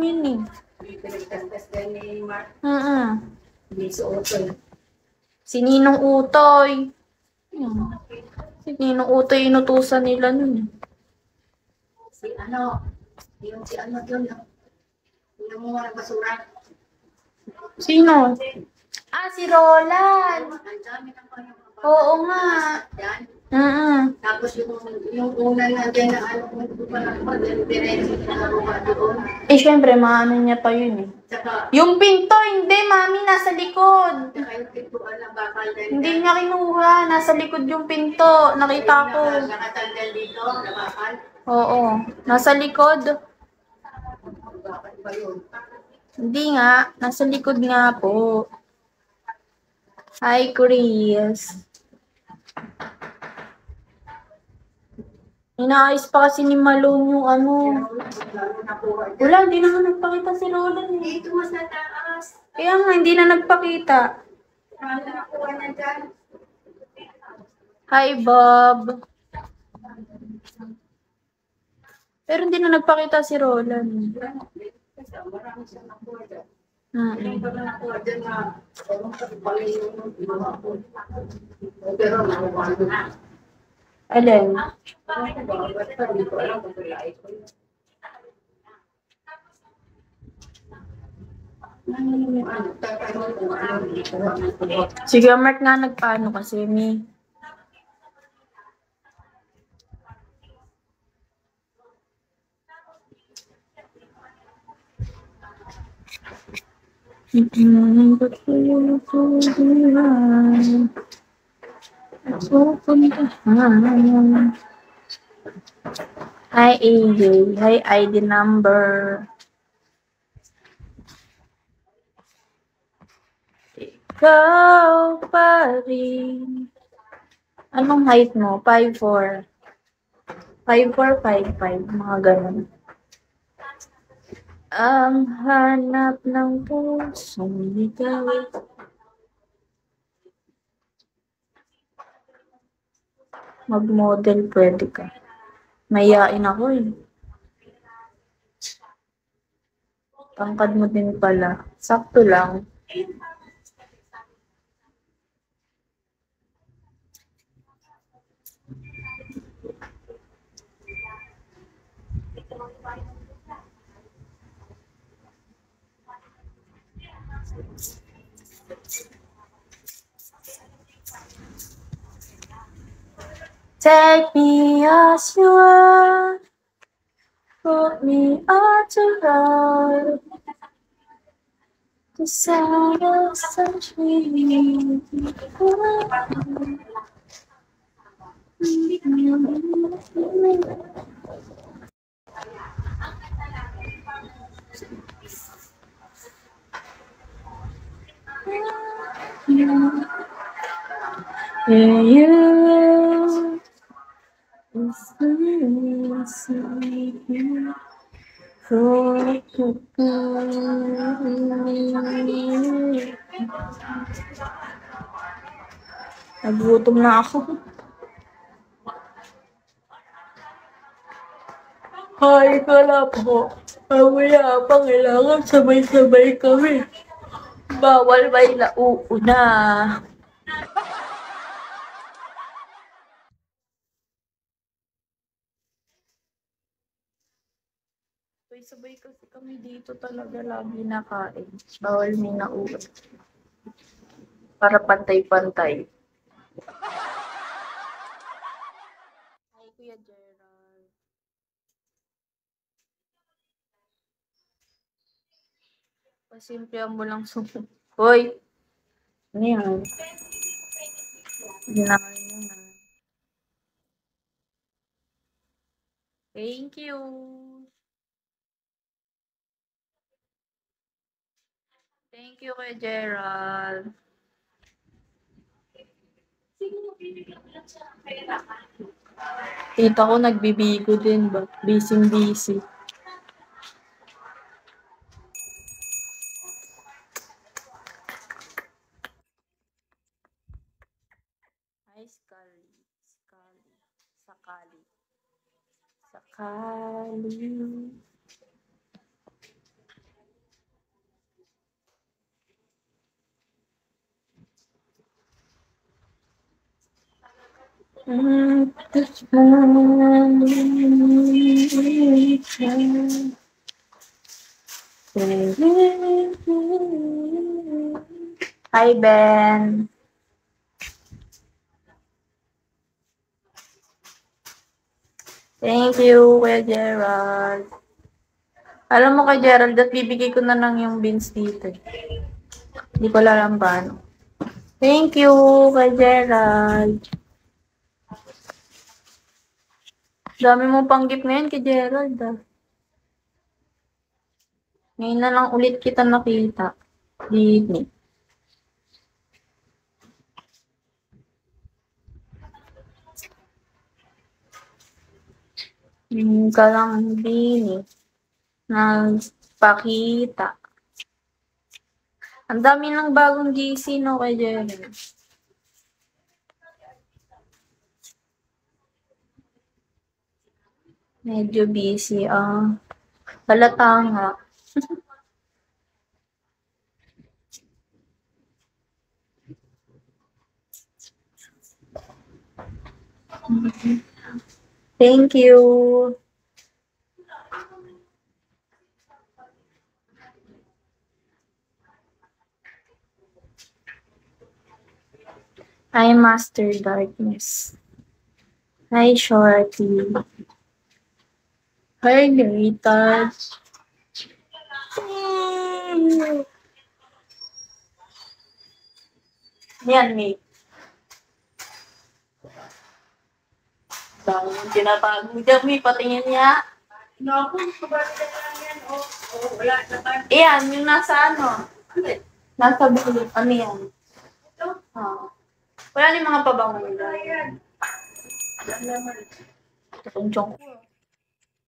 yun eh. Pinagtastas din ni Mark. Hindi si Ninong Utoy. Si Ninong Utoy inutusan nila nun. Si ano doon, yung mga basura. Sino? Si Roland. Ang dami ng Oo nga. Tapos yung una na dyan na ano, kung ito pa lang pa, diretso na doon. Syempre, maano niya pa yun eh. Tsaka, yung pinto, hindi, mami, nasa likod. tsaka yung pintuan na bakal din. Hindi niya kinuha, nasa likod yung pinto. Nakita ko. Nakatanggal dito, na bakal. Oo, nasa likod. Bakal ba yun? Hindi nga, nasa likod nga po. Hi, Chris. Inaayos pa kasi ni Malone yung ano. Wala, hindi naman nagpakita si Roland. Dito mas nataas. Kaya nga, hindi na nagpakita. Nakuha na dyan. Hi, Bob. Pero hindi na nagpakita si Roland. Marami siyang nakuha dyan. Hmm. Pag nakuha dyan na, pero nakuha na. Alin? Sige, Mark nga nagpaano kasi, Mi. Hi, AJ. Hi, ID number. Ikaw pa rin. Anong height mo? 5'4". 5'4", 5'5", mga ganun. Ang hanap ng pusong ligaw. Mag-model pwede ka. Mayayain ako eh. Tangkad mo din pala. Sakto lang. Take me as you are. Put me on to road. The sound of sunshine. Yeah, you. Nagutom na ako. Hi, kala po. Mamaya pa, kailangan sabay-sabay kami. Bawal may nauuna. Sabay kasi kami dito talaga lagi nakain. Bawal may nauuna. Para pantay-pantay. Hi, Kuya Gerald. Pasimplihan mo lang sumunod. Hoy! Ano yan? Ginakain mo na. Thank you. Thank you, Kuya Gerald. Tita ko nagbibigo din ba? Busy-busy. Hi, Scully. Sakali. Hi, Ben. Thank you, Kuya Gerald. Alam mo kay Gerald, at bibigay ko na lang yung beans dito. Hindi ko alam paano. Thank you, kay Gerald. Dami mo pang gift ngayon kay Gerald, ah. Ngayon na lang ulit kita nakita. Dini. Yung ka lang dini. Nagpakita. Ang dami ng bagong GC, no, kay Gerald. Medyo busy, ah. Halata nga. Thank you. I master darkness. Hi, Shorty. Hi, Gretas. Yan, mate. Dami yung tinatago dyan, may patingin niya. Naku, kabalik na lang yan. Wala na tayo. Iyan, yung nasa ano? Ano? Nasa bulot. Ano yan? Ito? Ah. Wala ni mga pabango nila. Ayan. Alam naman. Tunchong ko.